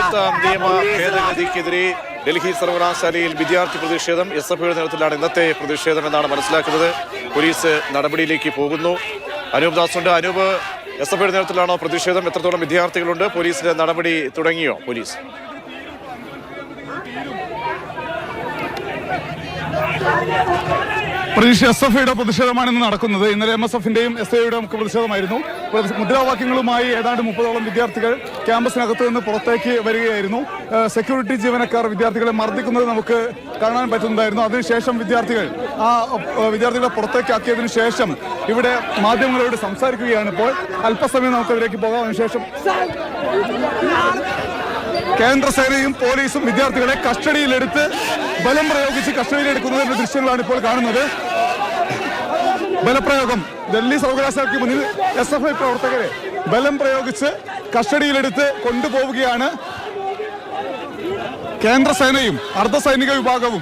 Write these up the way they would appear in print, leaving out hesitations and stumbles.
പൗരത്വ നിയമ ഭേദഗതിക്കെതിരെ ഡൽഹി സർവകലാശാലയിൽ വിദ്യാർത്ഥി പ്രതിഷേധം. SFIയുടെ നേതൃത്വത്തിലാണ് ഇന്നത്തെ പ്രതിഷേധം എന്നാണ് മനസ്സിലാക്കുന്നത്. പോലീസ് നടപടിയിലേക്ക് പോകുന്നു. അനൂപ് ദാസുണ്ട്. അനൂപ്, SFIയുടെ നേതൃത്വത്തിലാണോ പ്രതിഷേധം? എത്രത്തോളം വിദ്യാർത്ഥികളുണ്ട്? പോലീസിന്റെ നടപടി തുടങ്ങിയോ? പോലീസ് SFIയുടെ പ്രതിഷേധമാണ് ഇന്ന് നടക്കുന്നത്. ഇന്നലെ MSFന്റെയും SIയുടെ ഒക്കെ പ്രതിഷേധമായിരുന്നു. മുദ്രാവാക്യങ്ങളുമായി ഏതാണ്ട് 30ഓളം വിദ്യാർത്ഥികൾ ക്യാമ്പസിനകത്ത് നിന്ന് പുറത്തേക്ക് വരികയായിരുന്നു. സെക്യൂരിറ്റി ജീവനക്കാർ വിദ്യാർത്ഥികളെ മർദ്ദിക്കുന്നത് നമുക്ക് കാണാൻ പറ്റുന്നതായിരുന്നു. അതിനുശേഷം വിദ്യാർത്ഥികളെ പുറത്തേക്കാക്കിയതിനു ശേഷം ഇവിടെ മാധ്യമങ്ങളോട് സംസാരിക്കുകയാണ്. ഇപ്പോൾ അല്പസമയം നമുക്ക് അതിലേക്ക് പോകാം. അതിനുശേഷം കേന്ദ്ര സേനയും പോലീസും വിദ്യാർത്ഥികളെ കസ്റ്റഡിയിലെടുത്ത് ബലം പ്രയോഗിച്ച് കസ്റ്റഡിയിലെടുക്കുന്നതിന്റെ ദൃശ്യങ്ങളാണ് ഇപ്പോൾ കാണുന്നത്. ബലപ്രയോഗം ഡൽഹി സർവകലാശാലയ്ക്ക് മുന്നിൽ SFI പ്രവർത്തകരെ ബലം പ്രയോഗിച്ച് കസ്റ്റഡിയിലെടുത്ത് കൊണ്ടുപോവുകയാണ് കേന്ദ്ര സേനയും അർദ്ധസൈനിക വിഭാഗവും.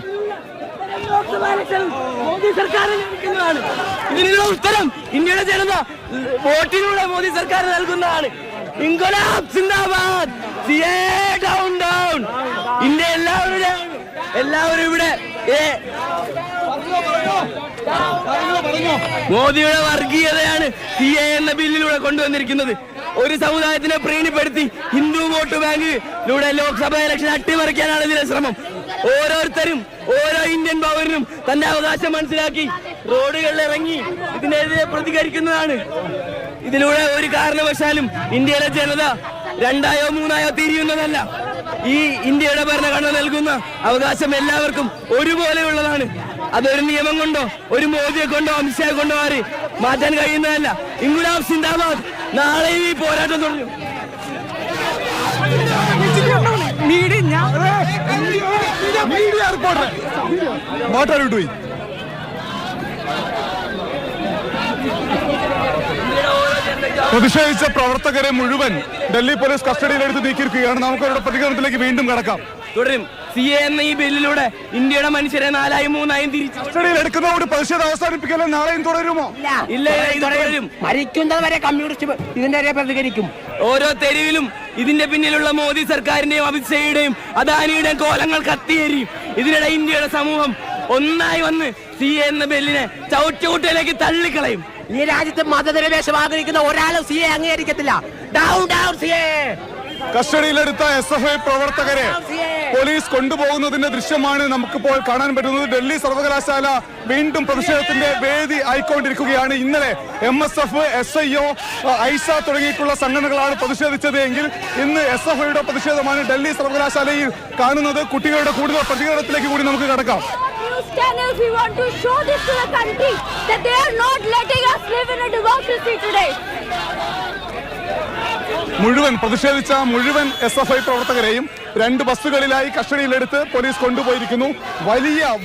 മോദി സർക്കാരിന് ഇതിനുള്ള ഉത്തരം ഇന്ത്യയുടെ ജനത വോട്ടിലൂടെ മോദി സർക്കാർ നൽകുന്നതാണ്. ഇൻക്ലാബ് സിന്ദാബാദ്, സിഎ ഡൗൺ ഡൗൺ. ഇന്ത്യ എല്ലാവരും ഇവിടെ മോദിയുടെ വർഗീയതയാണ് സിഎ എന്ന ബില്ലിലൂടെ കൊണ്ടുവന്നിരിക്കുന്നത്. ഒരു സമുദായത്തിനെ പ്രീണിപ്പെടുത്തി ഹിന്ദു വോട്ട് ബാങ്കിലൂടെ ലോക്സഭാ ഇലക്ഷൻ അട്ടിമറിക്കാനാണ് ഇതിന്റെ ശ്രമം. ഓരോരുത്തരും ഓരോ ഇന്ത്യൻ പൗരനും തന്റെ അവകാശം മനസ്സിലാക്കി റോഡുകളിൽ ഇറങ്ങി ഇതിനെതിരെ പ്രതികരിക്കുന്നതാണ്. ഇതിലൂടെ ഒരു കാരണവശാലും ഇന്ത്യയിലെ ജനത രണ്ടായോ മൂന്നായോ തിരിയുന്നതല്ല. ഈ ഇന്ത്യയുടെ ഭരണഘടന നൽകുന്ന അവകാശം എല്ലാവർക്കും ഒരുപോലെയുള്ളതാണ്. അതൊരു നിയമം കൊണ്ടോ ഒരു മോദിയെ കൊണ്ടോ അമിത്ഷായെ കൊണ്ടോ മാറ്റാൻ കഴിയുന്നതല്ല. ഇൻക്ലാബ് സിന്ദാബാദ്. നാളെ ഈ പോരാട്ടം തുടരും. പ്രതിഷേധിച്ച പ്രവർത്തകരെ മുഴുവൻ ഡൽഹി പോലീസ് കസ്റ്റഡിയിലെടുത്ത് നീക്കിയിരിക്കുകയാണ്. നമുക്ക് അവരുടെ പ്രതികരണത്തിലേക്ക് വീണ്ടും കടക്കാം. തുടരും. സിഎ എന്ന ഈ ബില്ലിലൂടെ ഇന്ത്യയുടെ മനുഷ്യരെ 4ആയും 3ആയും തിരിച്ചു കസ്റ്റഡിയിലെടുക്കുന്നതോട് പ്രതിഷേധം അവസാനിപ്പിക്കൽ നാളെയും തുടരുമോ? ഇല്ല, തുടരും. മരിക്കുന്നത് വരെ കമ്മ്യൂണിസ്റ്റ് ഇതിനെതിരെ പ്രതികരിക്കും. ഓരോ തെരുവിലും ഇതിന്റെ പിന്നിലുള്ള മോദി സർക്കാരിന്റെയും അമിത്ഷായുടെയും അദാനിയുടെയും കോലങ്ങൾ കത്തിയേരിയും. ഇതിനിടെ ഇന്ത്യയുടെ സമൂഹം ഒന്നായി വന്ന് സിഎ എന്ന ബില്ലിനെ ചവിട്ടുകൂട്ടയിലേക്ക് തള്ളിക്കളയും. ഈ രാജ്യത്ത് മതനിരപേക്ഷം ആഗ്രഹിക്കുന്ന ഒരാളും സിഎ അംഗീകരിക്കത്തില്ല. Down down CA. കസ്റ്റഡിയിലെടുത്ത SFI പ്രവർത്തകരെ പോലീസ് കൊണ്ടുപോകുന്നതിന്റെ ദൃശ്യമാണ് നമുക്കിപ്പോൾ കാണാൻ പറ്റുന്നത്. ഡൽഹി സർവകലാശാല വീണ്ടും പ്രതിഷേധത്തിന്റെ വേദി ആയിക്കൊണ്ടിരിക്കുകയാണ്. ഇന്നലെ MSF, SIO, ഐസ തുടങ്ങിയിട്ടുള്ള സംഘടനകളാണ് പ്രതിഷേധിച്ചത് എങ്കിൽ ഇന്ന് SFIയുടെ പ്രതിഷേധമാണ് ഡൽഹി സർവകലാശാലയിൽ കാണുന്നത്. കുട്ടികളുടെ കൂടുതൽ പ്രതികരണത്തിലേക്ക് കൂടി നമുക്ക് കടക്കാം. Channels, we want to show this to the country that they are not letting us live in a democracy today. പ്രതിഷേധിച്ച മുഴുവൻ SFI പ്രവർത്തകരെയും 2 ബസ്സുകളിലായി കസ്റ്റഡിയിലെടുത്ത് പോലീസ് കൊണ്ടുപോയിരിക്കുന്നു.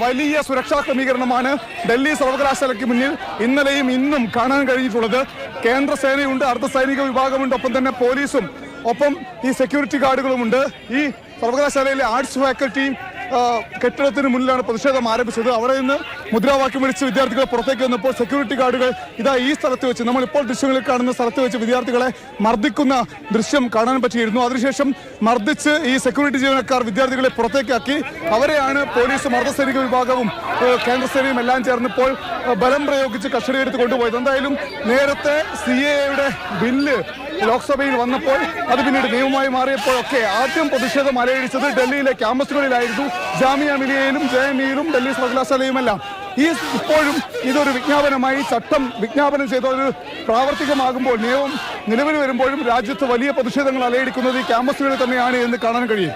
വലിയ സുരക്ഷാ ക്രമീകരണമാണ് ഡൽഹി സർവകലാശാലയ്ക്ക് മുന്നിൽ ഇന്നലെയും ഇന്നും കാണാൻ കഴിഞ്ഞിട്ടുള്ളത്. കേന്ദ്ര സേനയുണ്ട്, അർദ്ധസൈനിക വിഭാഗമുണ്ട്, ഒപ്പം തന്നെ പോലീസും, ഒപ്പം ഈ സെക്യൂരിറ്റി ഗാർഡുകളുമുണ്ട്. ഈ സർവകലാശാലയിലെ ആർട്സ് ഫാക്കൽറ്റി കെട്ടിടത്തിന് മുന്നിലാണ് പ്രതിഷേധം ആരംഭിച്ചത്. അവിടെ നിന്ന് മുദ്രാവാക്യം വിളിച്ച് വിദ്യാർത്ഥികൾ പുറത്തേക്ക് വന്നപ്പോൾ സെക്യൂരിറ്റി ഗാർഡുകൾ ഈ സ്ഥലത്ത് വെച്ച്, നമ്മളിപ്പോൾ ദൃശ്യങ്ങളിൽ കാണുന്ന സ്ഥലത്ത് വെച്ച് വിദ്യാർത്ഥികളെ മർദ്ദിക്കുന്ന ദൃശ്യം കാണാൻ പറ്റിയിരുന്നു. അതിനുശേഷം മർദ്ദിച്ച് ഈ സെക്യൂരിറ്റി ജീവനക്കാർ വിദ്യാർത്ഥികളെ പുറത്തേക്കാക്കി. അവരെയാണ് പോലീസും അർദ്ധസൈനിക വിഭാഗവും കേന്ദ്ര സേനയും എല്ലാം ചേർന്നിപ്പോൾ ബലം പ്രയോഗിച്ച് കസ്റ്റഡിയെടുത്ത് കൊണ്ടുപോയത്. എന്തായാലും നേരത്തെ CAയുടെ ബില്ല് ലോക്സഭയിൽ വന്നപ്പോൾ അത് പിന്നീട് നിയമമായി മാറിയപ്പോഴൊക്കെ ആദ്യം പ്രതിഷേധം അലയടിച്ചത് ഡൽഹിയിലെ ക്യാമ്പസുകളിലായിരുന്നു. ജാമിയ മിലിയയിലും JNUയിലും ഡൽഹി സർവകലാശാലയുമെല്ലാം. ഇപ്പോഴും ഇതൊരു വിജ്ഞാപനമായി ചട്ടം വിജ്ഞാപനം ചെയ്ത ഒരു പ്രാവർത്തികമാകുമ്പോൾ, നിയമം നിലവിൽ വരുമ്പോഴും രാജ്യത്ത് വലിയ പ്രതിഷേധങ്ങൾ അലയടിക്കുന്നത് ഈ ക്യാമ്പസുകളിൽ തന്നെയാണ് എന്ന് കാണാൻ കഴിയും.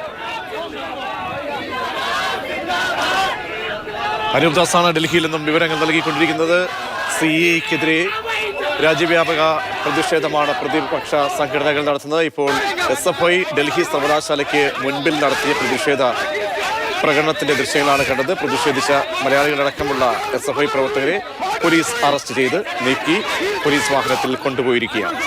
അനൂപ് ദാസാണ് ഡൽഹിയിൽ നിന്നും വിവരങ്ങൾ നൽകിക്കൊണ്ടിരിക്കുന്നത്. CAക്കെതിരെ രാജ്യവ്യാപക പ്രതിഷേധമാണ് പ്രതിപക്ഷ സംഘടനകൾ നടത്തുന്നത്. ഇപ്പോൾ SFI ഡൽഹി സർവകലാശാലയ്ക്ക് മുൻപിൽ നടത്തിയ പ്രതിഷേധ പ്രകടനത്തിന്റെ ദൃശ്യങ്ങളാണ് കണ്ടത്. പ്രതിഷേധിച്ച മലയാളികളടക്കമുള്ള SFI പ്രവർത്തകരെ പോലീസ് അറസ്റ്റ് ചെയ്ത് നീക്കി പോലീസ് വാഹനത്തിൽ കൊണ്ടുപോയിരിക്കുകയാണ്.